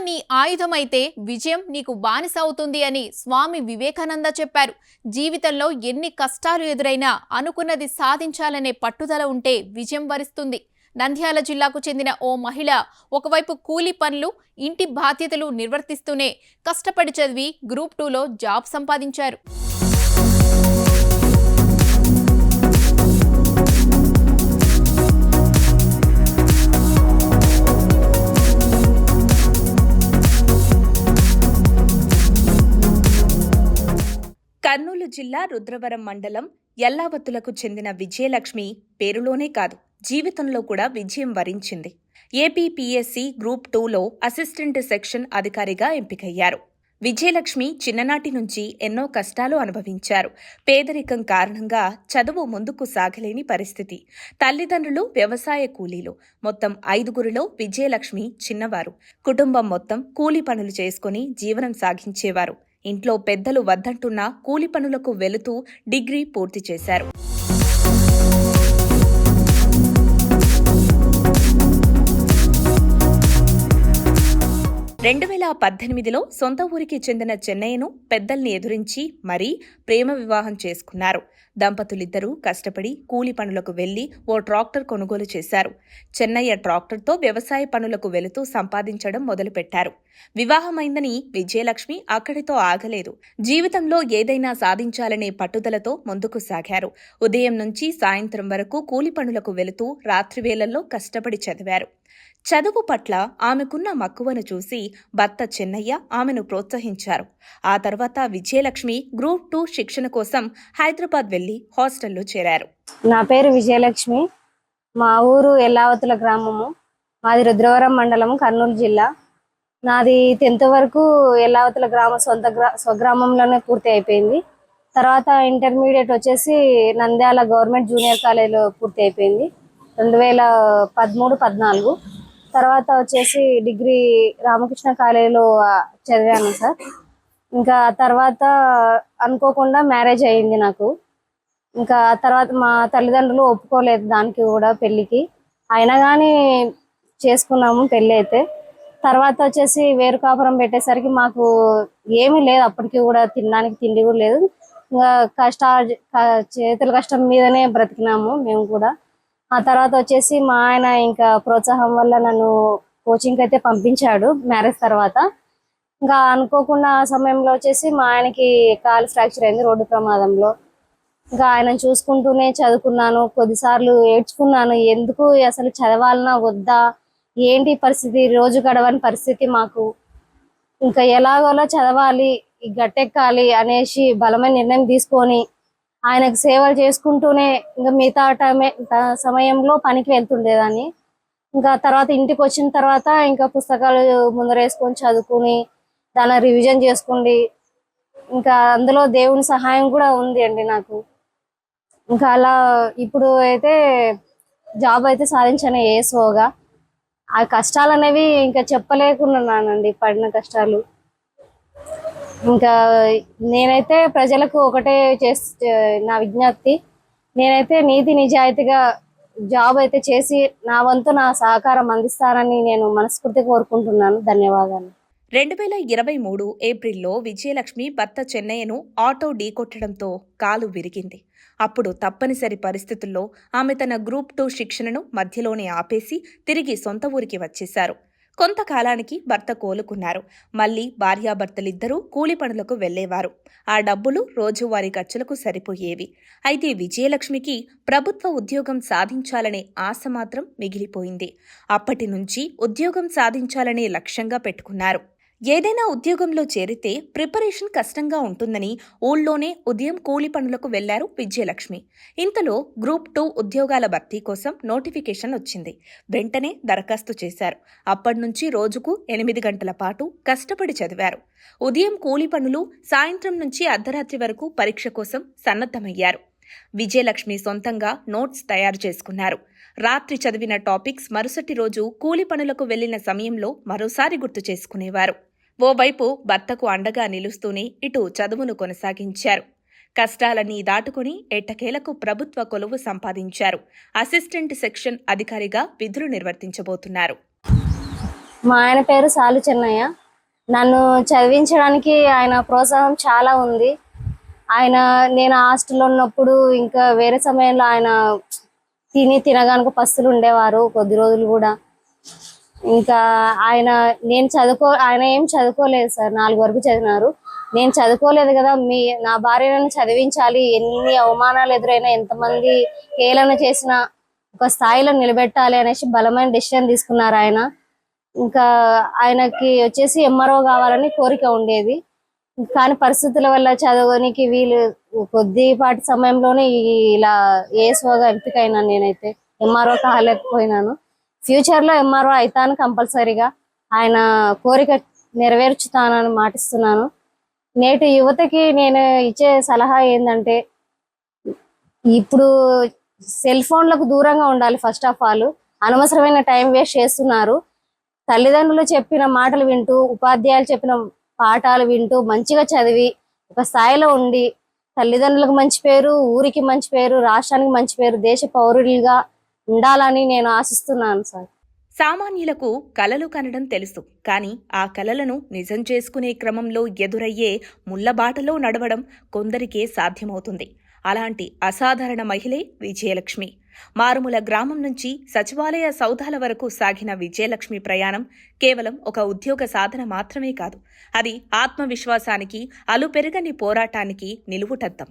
నీ ఆయుధమైతే విజయం నీకు బానిస అవుతుంది అని స్వామి వివేకానంద చెప్పారు. జీవితంలో ఎన్ని కష్టాలు ఎదురైనా అనుకున్నది సాధించాలనే పట్టుదల ఉంటే విజయం వరిస్తుంది. నంద్యాల జిల్లాకు చెందిన ఓ మహిళ ఒకవైపు కూలీ పనులు, ఇంటి బాధ్యతలు నిర్వర్తిస్తూనే కష్టపడి చదివి గ్రూప్ 2లో జాబ్ సంపాదించారు. కర్నూలు జిల్లా రుద్రవరం మండలం యల్లావత్తులకు చెందిన విజయలక్ష్మి పేరులోనే కాదు, జీవితంలో కూడా విజయం వరించింది. ఏపీపీఎస్సీ గ్రూప్ 2లో అసిస్టెంట్ సెక్షన్ అధికారిగా ఎంపికయ్యారు. విజయలక్ష్మి చిన్ననాటి నుంచి ఎన్నో కష్టాలు అనుభవించారు. పేదరికం కారణంగా చదువు ముందుకు సాగలేని పరిస్థితి. తల్లిదండ్రులు వ్యవసాయ కూలీలు. మొత్తం 5గురిలో విజయలక్ష్మి చిన్నవారు. కుటుంబం మొత్తం కూలీ పనులు చేసుకుని జీవనం సాగించేవారు. ఇంట్లో పెద్దలు వద్దంటున్నా కూలి పనులకు వెళుతూ డిగ్రీ పూర్తి చేశారు. 2018లో సొంత ఊరికి చెందిన చెన్నయ్యను పెద్దల్ని ఎదురించి మరీ ప్రేమ వివాహం చేసుకున్నారు. దంపతులిద్దరూ కష్టపడి కూలి పనులకు వెళ్లి ఓ ట్రాక్టర్ కొనుగోలు చేశారు. చెన్నయ్య ట్రాక్టర్తో వ్యవసాయ పనులకు వెళుతూ సంపాదించడం మొదలుపెట్టారు. వివాహమైందని విజయలక్ష్మి అక్కడితో ఆగలేదు. జీవితంలో ఏదైనా సాధించాలనే పట్టుదలతో ముందుకు సాగారు. ఉదయం నుంచి సాయంత్రం వరకు కూలి పనులకు వెళుతూ రాత్రివేళల్లో కష్టపడి చదివారు. చదువు పట్ల ఆమెకున్న మక్కువను చూసి భర్త చెన్నయ్య ఆమెను ప్రోత్సహించారు. ఆ తర్వాత విజయలక్ష్మి గ్రూప్ 2 శిక్షణ కోసం హైదరాబాద్ వెళ్లి హాస్టల్లో చేరారు. నా పేరు విజయలక్ష్మి. మా ఊరు ఎల్లావతుల గ్రామము. మాది రుద్రవరం మండలం, కర్నూలు జిల్లా. నాది 10th వరకు ఎల్లావతుల స్వగ్రామంలోనే పూర్తి అయిపోయింది. తర్వాత ఇంటర్మీడియట్ వచ్చేసి నంద్యాల గవర్నమెంట్ జూనియర్ కాలేజీలో పూర్తి అయిపోయింది 2013-14. తర్వాత వచ్చేసి డిగ్రీ రామకృష్ణ కాలేజీలో చదివాను సార్. ఇంకా తర్వాత అనుకోకుండా మ్యారేజ్ అయ్యింది నాకు. ఇంకా తర్వాత మా తల్లిదండ్రులు ఒప్పుకోలేదు దానికి కూడా, పెళ్ళికి. అయినా కానీ చేసుకున్నాము పెళ్ళి అయితే. తర్వాత వచ్చేసి వేరు కాపురం పెట్టేసరికి మాకు ఏమీ లేదు, అప్పటికి కూడా తినడానికి తిండి కూడా లేదు. ఇంకా చేతుల కష్టం మీదనే బ్రతికినాము మేము కూడా. ఆ తర్వాత వచ్చేసి మా ఆయన ఇంకా ప్రోత్సాహం వల్ల నన్ను కోచింగ్కి అయితే పంపించాడు మ్యారేజ్ తర్వాత. ఇంకా అనుకోకుండా ఆ సమయంలో వచ్చేసి మా ఆయనకి కాలు ఫ్రాక్చర్ అయింది రోడ్డు ప్రమాదంలో. ఇంకా ఆయన చూసుకుంటూనే చదువుకున్నాను. కొద్దిసార్లు ఏడ్చుకున్నాను, ఎందుకు అసలు చదవాలన్నా వద్దా, ఏంటి పరిస్థితి, రోజు గడవని పరిస్థితి మాకు. ఇంకా ఎలాగోలా చదవాలి, గట్టెక్కాలి అనేసి బలమైన నిర్ణయం తీసుకొని ఆయనకు సేవలు చేసుకుంటూనే ఇంకా మిగతా సమయంలో పనికి వెళ్తుండేదాన్ని. ఇంకా తర్వాత ఇంటికి వచ్చిన తర్వాత ఇంకా పుస్తకాలు ముందరేసుకొని చదువుకుని దాన్ని రివిజన్ చేసుకోండి. ఇంకా అందులో దేవుని సహాయం కూడా ఉంది అండి నాకు. ఇంకా అలా ఇప్పుడు అయితే జాబ్ అయితే సాధించాను ఏసోగా. ఆ కష్టాలు అనేవి ఇంకా చెప్పలేకున్నానండి, పడిన కష్టాలు. ఇంకా నేనైతే ప్రజలకు ఒకటే నా విజ్ఞప్తి, నేనైతే నీతి నిజాయితీగా జాబ్ అయితే చేసి నా వంతు నా సహకారం అందిస్తానని నేను మనస్ఫూర్తిగా కోరుకుంటున్నాను. ధన్యవాదాలు. 2023 ఏప్రిల్లో విజయలక్ష్మి భర్త చెన్నయ్యను ఆటో ఢీకొట్టడంతో కాలు విరిగింది. అప్పుడు తప్పనిసరి పరిస్థితుల్లో ఆమె తన గ్రూప్ 2 శిక్షణను మధ్యలోనే ఆపేసి తిరిగి సొంత ఊరికి వచ్చేశారు. కొంతకాలానికి భర్త కోలుకున్నారు. మళ్లీ భార్యాభర్తలిద్దరూ కూలి పనులకు వెళ్లేవారు. ఆ డబ్బులు రోజువారీ ఖర్చులకు సరిపోయేవి. అయితే విజయలక్ష్మికి ప్రభుత్వ ఉద్యోగం సాధించాలనే ఆశ మాత్రం మిగిలిపోయింది. అప్పటి నుంచి ఉద్యోగం సాధించాలనే లక్ష్యంగా పెట్టుకున్నారు. ఏదైనా ఉద్యోగంలో చేరితే ప్రిపరేషన్ కష్టంగా ఉంటుందని ఊళ్ళోనే ఉదయం కూలి పనులకు వెళ్లారు విజయలక్ష్మి. ఇంతలో గ్రూప్ 2 ఉద్యోగాల భర్తీ కోసం నోటిఫికేషన్ వచ్చింది. వెంటనే దరఖాస్తు చేశారు. అప్పటినుంచి రోజుకు 8 గంటల పాటు కష్టపడి చదివారు. ఉదయం కూలి పనులు, సాయంత్రం నుంచి అర్ధరాత్రి వరకు పరీక్ష కోసం సన్నద్ధమయ్యారు. విజయలక్ష్మి సొంతంగా నోట్స్ తయారు చేసుకున్నారు. రాత్రి చదివిన టాపిక్స్ మరుసటి రోజు కూలి పనులకు వెళ్లిన సమయంలో మరోసారి గుర్తు చేసుకునేవారు. ఓవైపు భర్తకు అండగా నిలుస్తూనే ఇటు చదువును కొనసాగించారు. కష్టాలన్నీ దాటుకుని ఎట్టకేలకు ప్రభుత్వ కొలువు సంపాదించారు. అసిస్టెంట్ సెక్షన్ అధికారిగా విధులు నిర్వర్తించబోతున్నారు. మా ఆయన పేరు సాలు చెన్నయ్య. నన్ను చదివించడానికి ఆయన ప్రోత్సాహం చాలా ఉంది. నేను హాస్టల్లో ఉన్నప్పుడు ఇంకా వేరే సమయంలో ఆయన తినగానుక పస్తులు ఉండేవారు కొద్ది రోజులు కూడా. ఇంకా ఆయన ఏం చదువుకోలేదు సార్, 4 వరకు చదివినారు. నేను చదువుకోలేదు కదా, నా భార్యను చదివించాలి, ఎన్ని అవమానాలు ఎదురైనా ఎంతమంది హేళన చేసినా ఒక స్థాయిలో నిలబెట్టాలి అనేసి బలమైన డెసిషన్ తీసుకున్నారు ఆయన. ఇంకా ఆయనకి వచ్చేసి ఎంఆర్ఓ కావాలని కోరిక ఉండేది. కానీ పరిస్థితుల వల్ల చదవడానికి వీలు కొద్దిపాటి సమయంలోనే ఇలా ఏఎస్ఓగా ఎంపికైనాను. నేనైతే ఎంఆర్ఓ కాలేకపోయినాను. ఫ్యూచర్లో ఎంఆర్ఓ అవుతాను కంపల్సరీగా. ఆయన కోరిక నెరవేర్చుతానని మాటిస్తున్నాను. నేటి యువతకి నేను ఇచ్చే సలహా ఏంటంటే, ఇప్పుడు సెల్ ఫోన్లకు దూరంగా ఉండాలి. ఫస్ట్ ఆఫ్ ఆల్ అనవసరమైన టైం వేస్ట్ చేస్తున్నారు. తల్లిదండ్రులు చెప్పిన మాటలు వింటూ, ఉపాధ్యాయులు చెప్పిన పాఠాలు వింటూ మంచిగా చదివి ఒక స్థాయిలో ఉండి తల్లిదండ్రులకు మంచి పేరు, ఊరికి మంచి పేరు, రాష్ట్రానికి మంచి పేరు, దేశ పౌరులుగా ఉండాలని నేను ఆశిస్తున్నాను సార్. సామాన్యులకు కలలు కనడం తెలుసు, కానీ ఆ కలలను నిజం చేసుకునే క్రమంలో ఎదురయ్యే ముళ్లబాటలో నడవడం కొందరికే సాధ్యమవుతుంది. అలాంటి అసాధారణ మహిళే విజయలక్ష్మి. మారుమూల గ్రామం నుంచి సచివాలయ సౌధాల వరకు సాగిన విజయలక్ష్మి ప్రయాణం కేవలం ఒక ఉద్యోగ సాధన మాత్రమే కాదు, అది ఆత్మవిశ్వాసానికి, అలుపెరగని పోరాటానికి నిలువుటద్దం.